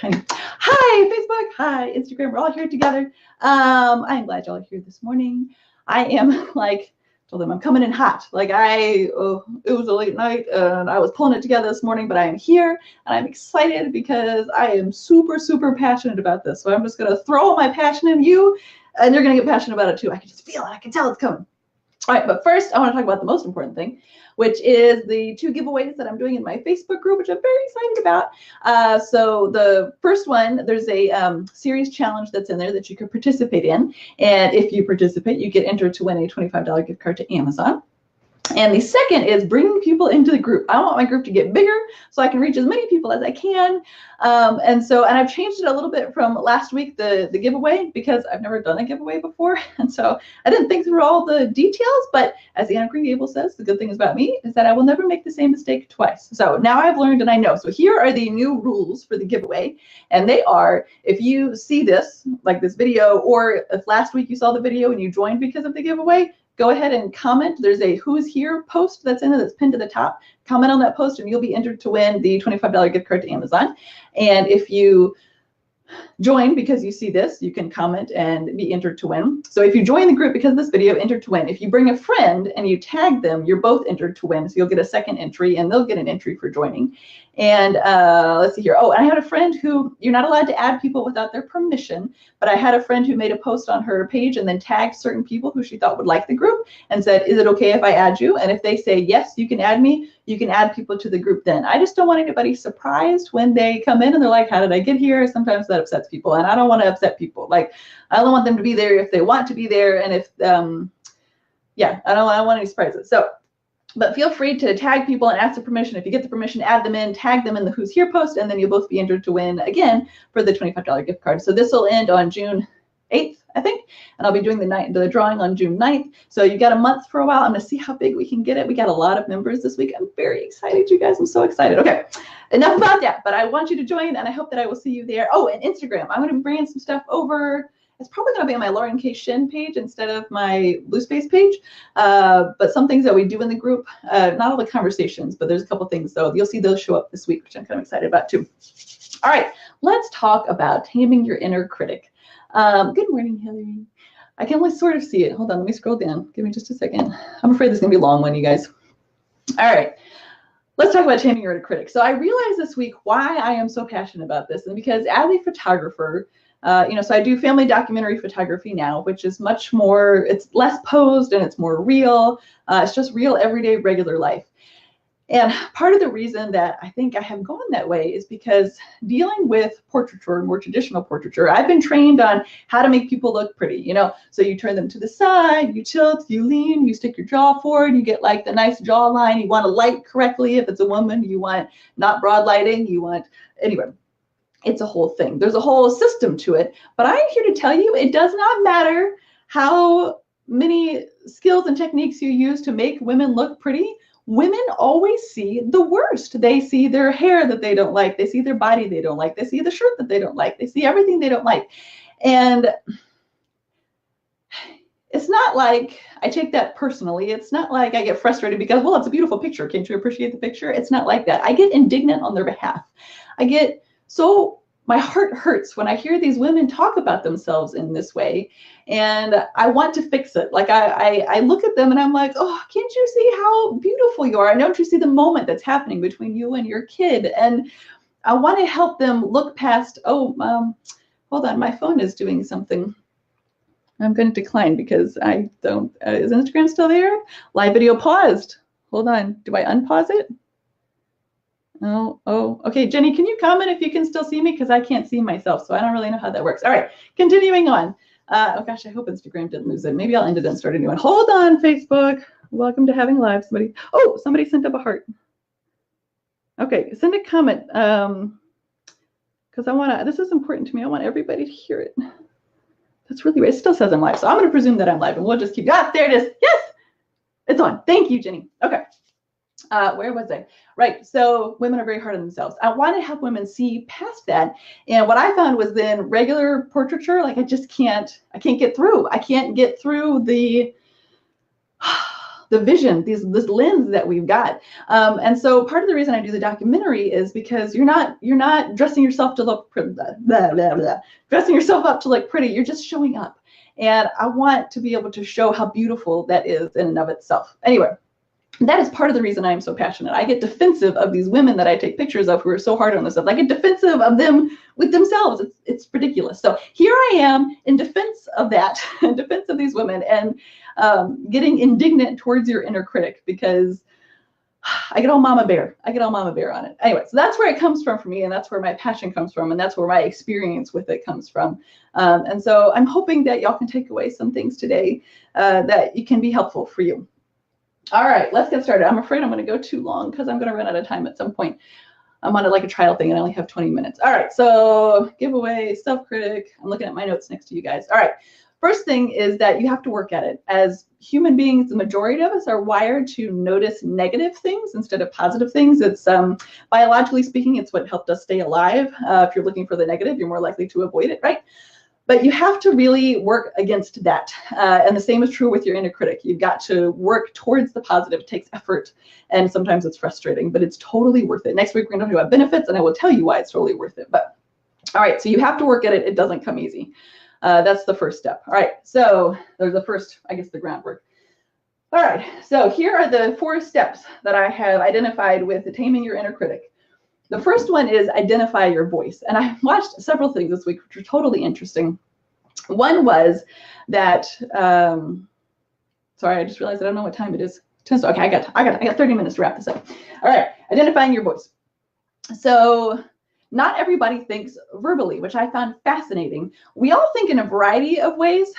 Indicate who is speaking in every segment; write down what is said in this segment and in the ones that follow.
Speaker 1: tiny. Hi, Facebook. Hi, Instagram. We're all here together. I'm glad y'all are here this morning. I am told them I'm coming in hot. It was a late night and I was pulling it together this morning, but I am here and I'm excited because I am super, super passionate about this. So I'm just going to throw all my passion in you and you're going to get passionate about it too. I can just feel it. I can tell it's coming. All right, but first I want to talk about the most important thing, which is the 2 giveaways that I'm doing in my Facebook group, which I'm very excited about. So the first one, there's a series challenge that's in there that you can participate in. And if you participate, you get entered to win a $25 gift card to Amazon. And the second is bringing people into the group. I want my group to get bigger so I can reach as many people as I can. And I've changed it a little bit from last week, the giveaway, because I've never done a giveaway before. And so I didn't think through all the details, but as Anna Green Gable says, the good thing about me is that I will never make the same mistake twice. So now I've learned and I know. So here are the new rules for the giveaway. And they are, if you see this, like this video, or if last week you saw the video and you joined because of the giveaway, go ahead and comment. There's a Who's Here post that's in it that's pinned to the top. Comment on that post and you'll be entered to win the $25 gift card to Amazon. And if you join because you see this, you can comment and be entered to win. So if you join the group because of this video, entered to win. If you bring a friend and you tag them, you're both entered to win. So you'll get a second entry and they'll get an entry for joining. And let's see here. Oh, and I had a friend who, you're not allowed to add people without their permission, but I had a friend who made a post on her page and then tagged certain people who she thought would like the group and said, is it okay if I add you? And if they say, yes, you can add me, you can add people to the group then. I just don't want anybody surprised when they come in and they're like, how did I get here? Sometimes that upsets people and I don't want to upset people. Like, I don't want them to be there if they want to be there. And if, yeah, I don't want any surprises. So, but feel free to tag people and ask for permission. If you get the permission, add them in, tag them in the Who's Here post, and then you'll both be entered to win again for the $25 gift card. So this will end on June 8th, I think, and I'll be doing the drawing on June 9th. So you've got a month for a while. I'm going to see how big we can get it. We got a lot of members this week. I'm very excited, you guys. I'm so excited. Okay, enough about that, but I want you to join, and I hope that I will see you there. Oh, and Instagram. I'm going to be bringing some stuff over. It's probably going to be on my Lauren K. Shin page instead of my Blue Space page, but some things that we do in the group, not all the conversations, but there's a couple things, so you'll see those show up this week, which I'm kind of excited about too. All right, let's talk about taming your inner critic. Good morning, Hillary. I can only sort of see it. Hold on, let me scroll down. Give me just a second. I'm afraid this is going to be a long one, you guys. All right. Let's talk about taming your inner critic. So I realized this week why I am so passionate about this, and because as a photographer, so I do family documentary photography now, which is much more, it's less posed and it's more real. It's just real, everyday, regular life. And part of the reason that I think I have gone that way is because dealing with portraiture, more traditional portraiture, I've been trained on how to make people look pretty, so you turn them to the side, you tilt, you lean, you stick your jaw forward, you get like the nice jawline, you want to light correctly. If it's a woman, you want not broad lighting, you want, anyway. It's a whole thing. There's a whole system to it. But I'm here to tell you, it does not matter how many skills and techniques you use to make women look pretty. Women always see the worst. They see their hair that they don't like. They see their body they don't like. They see the shirt that they don't like. They see everything they don't like. And it's not like I take that personally. It's not like I get frustrated because, well, it's a beautiful picture. Can't you appreciate the picture? It's not like that. I get indignant on their behalf. So my heart hurts when I hear these women talk about themselves in this way, and I want to fix it. Like I look at them and I'm like, oh, can't you see how beautiful you are? And don't you see the moment that's happening between you and your kid? And I want to help them look past, hold on, my phone is doing something. I'm going to decline because I don't, is Instagram still there? Live video paused. Hold on, do I unpause it? Oh, okay. Jenny, can you comment if you can still see me? Because I can't see myself, so I don't really know how that works. All right, continuing on. Oh gosh, I hope Instagram didn't lose it. Maybe I'll end it and start a new one. Hold on, Facebook. Welcome to having live. Somebody sent up a heart. Okay, send a comment. Because this is important to me. I want everybody to hear it. That's really weird. It still says I'm live, so I'm going to presume that I'm live, and we'll just keep, there it is. Yes, it's on. Thank you, Jenny. Okay. Where was I? Right. So women are very hard on themselves. I want to help women see past that. And what I found was then regular portraiture, like I can't get through. I can't get through the, the vision, this lens that we've got. And so part of the reason I do the documentary is because you're not dressing yourself to look dressing yourself up to look pretty. You're just showing up. And I want to be able to show how beautiful that is in and of itself. Anyway, that is part of the reason I am so passionate. I get defensive of these women that I take pictures of who are so hard on themselves. I get defensive of them with themselves. It's ridiculous. So here I am in defense of that, in defense of these women, and getting indignant towards your inner critic because I get all mama bear. I get all mama bear on it. Anyway, so that's where it comes from for me, and that's where my passion comes from, and that's where my experience with it comes from. And so I'm hoping that y'all can take away some things today that it can be helpful for you. All right, let's get started. I'm afraid I'm going to go too long because I'm going to run out of time at some point. I'm on like a trial thing and I only have 20 minutes. All right, so giveaway, self-critic. I'm looking at my notes next to you guys. All right, first thing is that you have to work at it. As human beings, the majority of us are wired to notice negative things instead of positive things. It's biologically speaking, it's what helped us stay alive. If you're looking for the negative, you're more likely to avoid it, right? But you have to really work against that. And the same is true with your inner critic. You've got to work towards the positive. It takes effort. And sometimes it's frustrating, but it's totally worth it. Next week, we're going to talk about benefits, and I will tell you why it's totally worth it. But all right, so you have to work at it. It doesn't come easy. That's the first step. All right, so there's the first, I guess, the groundwork. All right, so here are the 4 steps that I have identified with the Taming Your Inner Critic. The first one is identify your voice. And I watched several things this week, which were totally interesting. One was that, sorry, I just realized I don't know what time it is. Okay, I got 30 minutes to wrap this up. All right, identifying your voice. So not everybody thinks verbally, which I found fascinating. We all think in a variety of ways.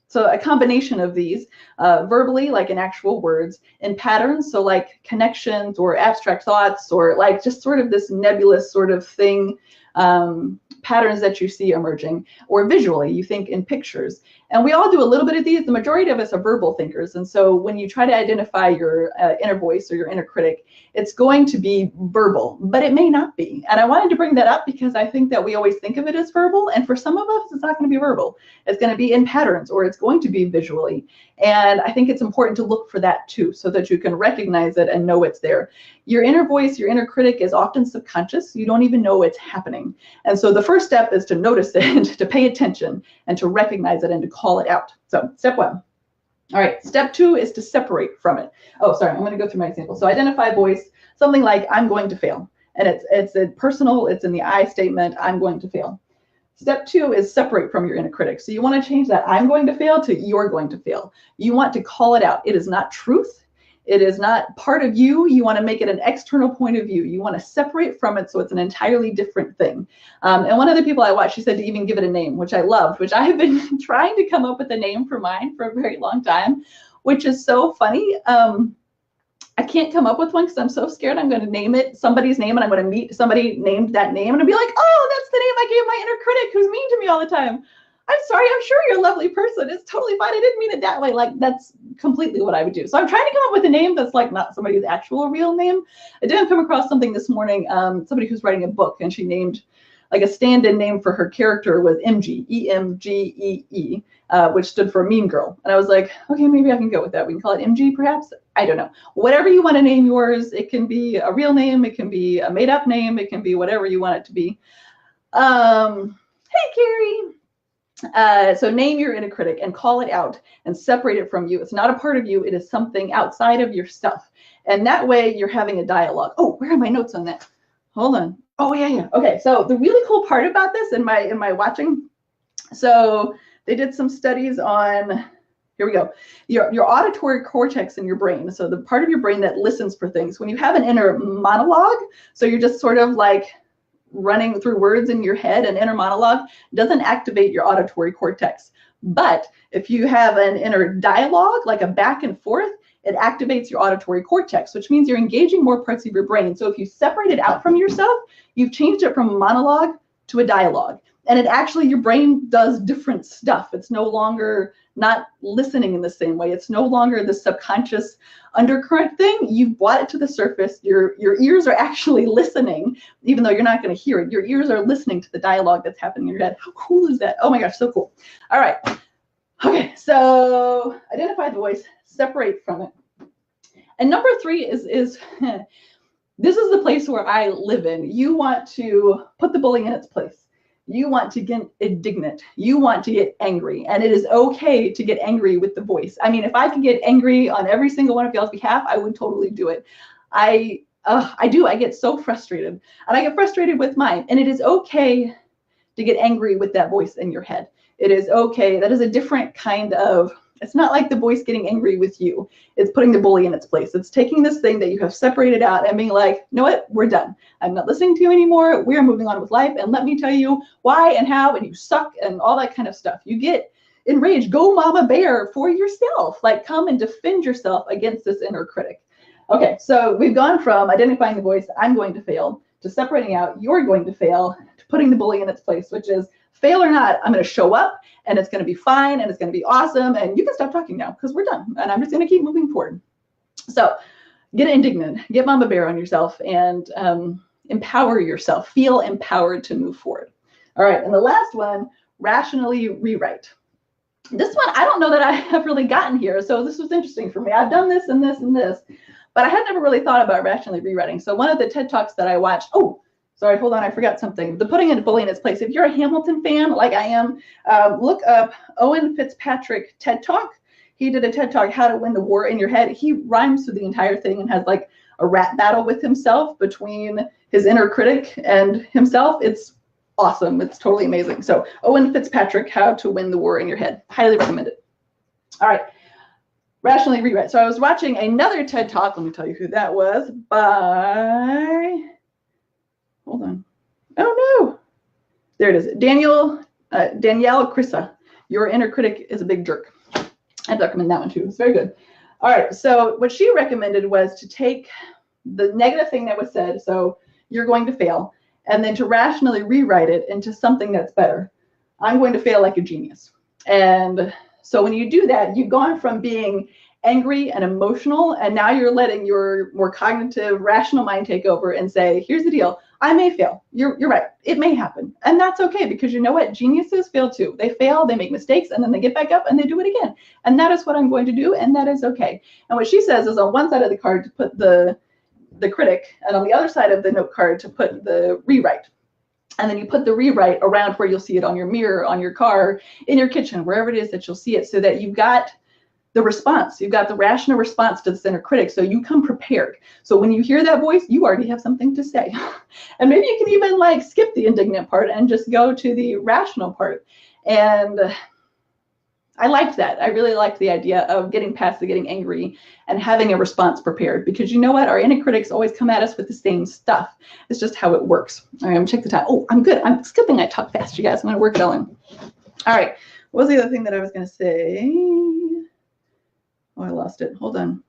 Speaker 1: So a combination of these, verbally, like in actual words, and patterns, so like connections or abstract thoughts, or like just sort of this nebulous sort of thing, patterns that you see emerging, or visually, you think in pictures. And we all do a little bit of these. The majority of us are verbal thinkers. And so when you try to identify your inner voice or your inner critic, it's going to be verbal, but it may not be. And I wanted to bring that up because I think that we always think of it as verbal. And for some of us, it's not going to be verbal. It's going to be in patterns, or it's going to be visually. And I think it's important to look for that too, so that you can recognize it and know it's there. Your inner voice, your inner critic is often subconscious. You don't even know it's happening. And so the first step is to notice it, to pay attention, and to recognize it and to call it out. So step 1. All right, step 2 is to separate from it. Oh, sorry, I'm going to go through my example. So identify voice, something like I'm going to fail. And it's a personal, it's in the I statement, I'm going to fail. Step 2 is separate from your inner critic. So you want to change that I'm going to fail to you're going to fail. You want to call it out. It is not truth. It is not part of you. You want to make it an external point of view. You want to separate from it so it's an entirely different thing. And one of the people I watched, she said to even give it a name, which I loved, which I have been trying to come up with a name for mine for a very long time, which is so funny. I can't come up with one because I'm so scared I'm going to name it somebody's name, and I'm going to meet somebody named that name and I'll be like, oh, that's the name I gave my inner critic who's mean to me all the time. I'm sorry, I'm sure you're a lovely person. It's totally fine. I didn't mean it that way. Like, that's completely what I would do. So I'm trying to come up with a name that's like not somebody's actual real name. I did come across something this morning, somebody who's writing a book, and she named like a stand-in name for her character was MG, E-M-G-E-E, which stood for Mean Girl. And I was like, okay, maybe I can go with that. We can call it MG perhaps. I don't know. Whatever you want to name yours, it can be a real name, it can be a made-up name, it can be whatever you want it to be. Hey, Carrie. So name your inner critic and call it out and separate it from you. It's not a part of you. It is something outside of yourself. And that way you're having a dialogue. Oh, where are my notes on that? Hold on. Oh, yeah. Okay. So the really cool part about this in my watching, so they did some studies on, here we go, your auditory cortex in your brain. So the part of your brain that listens for things. When you have an inner monologue, so you're just sort of like running through words in your head, an inner monologue doesn't activate your auditory cortex. But if you have an inner dialogue, like a back and forth, it activates your auditory cortex, which means you're engaging more parts of your brain. So if you separate it out from yourself, you've changed it from a monologue to a dialogue. And it actually, your brain does different stuff. It's no longer not listening in the same way. It's no longer the subconscious undercurrent thing. You've brought it to the surface. Your ears are actually listening, even though you're not going to hear it. Your ears are listening to the dialogue that's happening in your head. How cool is that? Oh my gosh, so cool. All right. Okay, so identify the voice, separate from it. And number 3 is this is the place where I live in. You want to put the bully in its place. You want to get indignant. You want to get angry. And it is okay to get angry with the voice. I mean, if I could get angry on every single one of y'all's behalf, I would totally do it. I do. I get so frustrated. And I get frustrated with mine. And it is okay to get angry with that voice in your head. It is okay. That is a different kind of, it's not like the voice getting angry with you. It's putting the bully in its place. It's taking this thing that you have separated out and being like, you know what, we're done. I'm not listening to you anymore. We're moving on with life. And let me tell you why and how, and you suck and all that kind of stuff. You get enraged. Go mama bear for yourself. Like, come and defend yourself against this inner critic. Okay, so we've gone from identifying the voice, I'm going to fail, to separating out, you're going to fail, to putting the bully in its place, which is, fail or not, I'm going to show up and it's going to be fine and it's going to be awesome and you can stop talking now because we're done and I'm just going to keep moving forward. So get indignant, get mama bear on yourself and empower yourself, feel empowered to move forward. All right, and the last one, rationally rewrite. This one, I don't know that I have really gotten here, so this was interesting for me. I've done this and this and this, but I had never really thought about rationally rewriting. So one of the TED Talks that I watched, sorry, hold on, I forgot something. The putting a bully in its place. If you're a Hamilton fan, like I am, look up Owen Fitzpatrick TED Talk. He did a TED Talk, How to Win the War in Your Head. He rhymes through the entire thing and has like a rap battle with himself between his inner critic and himself. It's awesome. It's totally amazing. So Owen Fitzpatrick, How to Win the War in Your Head. Highly recommend it. All right. Rationally rewrite. So I was watching another TED Talk. Let me tell you who that was. By... Hold on. Oh no. There it is. Danielle Krissa. Your inner critic is a big jerk. I'd recommend that one too. It's very good. All right. So what she recommended was to take the negative thing that was said, so you're going to fail, and then to rationally rewrite it into something that's better. I'm going to fail like a genius. And so when you do that, you've gone from being angry and emotional, and now you're letting your more cognitive, rational mind take over and say, here's the deal. I may fail. You're right. It may happen. And that's okay, because you know what? Geniuses fail too. They fail, they make mistakes, and then they get back up and they do it again. And that is what I'm going to do, and that is okay. And what she says is on one side of the card to put the critic, and on the other side of the note card to put the rewrite. And then you put the rewrite around where you'll see it on your mirror, on your car, in your kitchen, wherever it is that you'll see it, so that you've got the response. You've got the rational response to the inner critic, so you come prepared. So when you hear that voice, you already have something to say. And maybe you can even like skip the indignant part and just go to the rational part. And I liked that. I really liked the idea of getting past the getting angry and having a response prepared, because you know what? Our inner critics always come at us with the same stuff. It's just how it works. All right, I'm gonna check the time. Oh, I'm good. I'm skipping. I talk fast, you guys. I'm gonna work it all in. All right. What was the other thing that I was gonna say? Oh, I lost it. Hold on.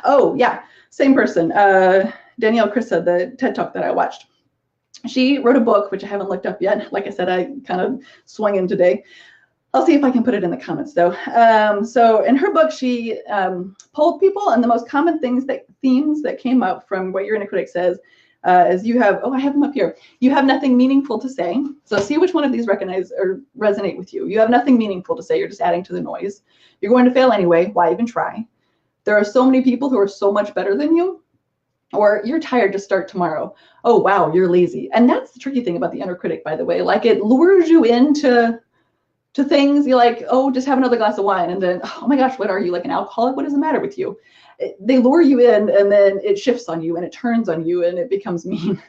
Speaker 1: Oh, yeah. Same person. Danielle Krissa, the TED Talk that I watched. She wrote a book, which I haven't looked up yet. Like I said, I kind of swung in today. I'll see if I can put it in the comments though. So in her book, she polled people, and the most common themes that came up from what your inner critic says is you have, I have them up here. You have nothing meaningful to say. So see which one of these recognize or resonate with you. You have nothing meaningful to say. You're just adding to the noise. You're going to fail anyway. Why even try? There are so many people who are so much better than you. Or you're tired to start tomorrow. Oh, wow, you're lazy. And that's the tricky thing about the inner critic, by the way. Like, it lures you into things. You're like, oh, just have another glass of wine. And then, oh my gosh, what are you, like an alcoholic? What is the matter with you? They lure you in, and then it shifts on you and it turns on you and it becomes mean.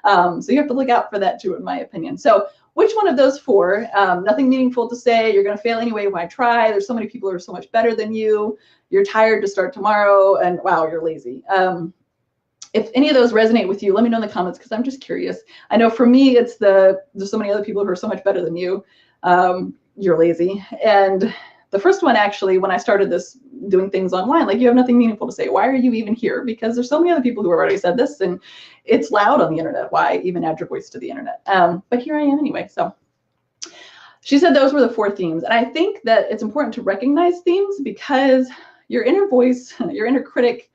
Speaker 1: So you have to look out for that too, in my opinion. So which one of those four? Nothing meaningful to say. You're going to fail anyway. Why try? There's so many people who are so much better than you. You're tired to start tomorrow. And wow, you're lazy. If any of those resonate with you, let me know in the comments, because I'm just curious. I know for me, it's there's so many other people who are so much better than you. You're lazy. And the first one, actually, when I started this, doing things online, like, you have nothing meaningful to say. Why are you even here? Because there's so many other people who have already said this, and it's loud on the internet. Why even add your voice to the internet? But here I am anyway. So she said those were the four themes. And I think that it's important to recognize themes, because your inner voice, your inner critic,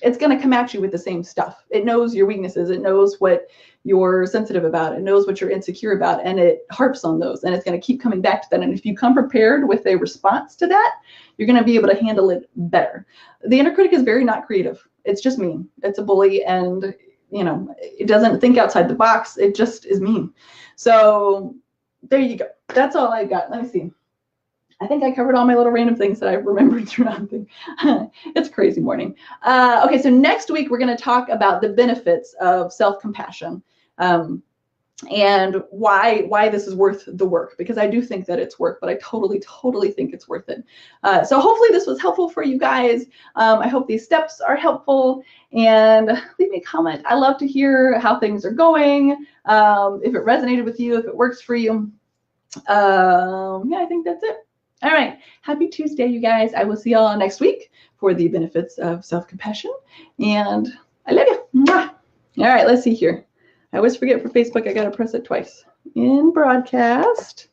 Speaker 1: it's going to come at you with the same stuff. It knows your weaknesses. It knows what you're sensitive about, it knows what you're insecure about, and it harps on those, and it's going to keep coming back to that. And if you come prepared with a response to that, you're going to be able to handle it better. The inner critic is very not creative. It's just mean. It's a bully, and it doesn't think outside the box. It just is mean. So there you go. That's all I got. Let me see. I think I covered all my little random things that I remembered throughout the It's a crazy morning. Okay, so next week we're going to talk about the benefits of self-compassion, and why this is worth the work, because I do think that it's work, but I totally think it's worth it. So hopefully this was helpful for you guys. I hope these steps are helpful, and leave me a comment. I love to hear how things are going, if it resonated with you, if it works for you. Yeah, I think that's it. All right. Happy Tuesday, you guys. I will see y'all next week for the benefits of self-compassion. And I love you. Mwah. All right, let's see here. I always forget for Facebook, I got to press it twice. In broadcast.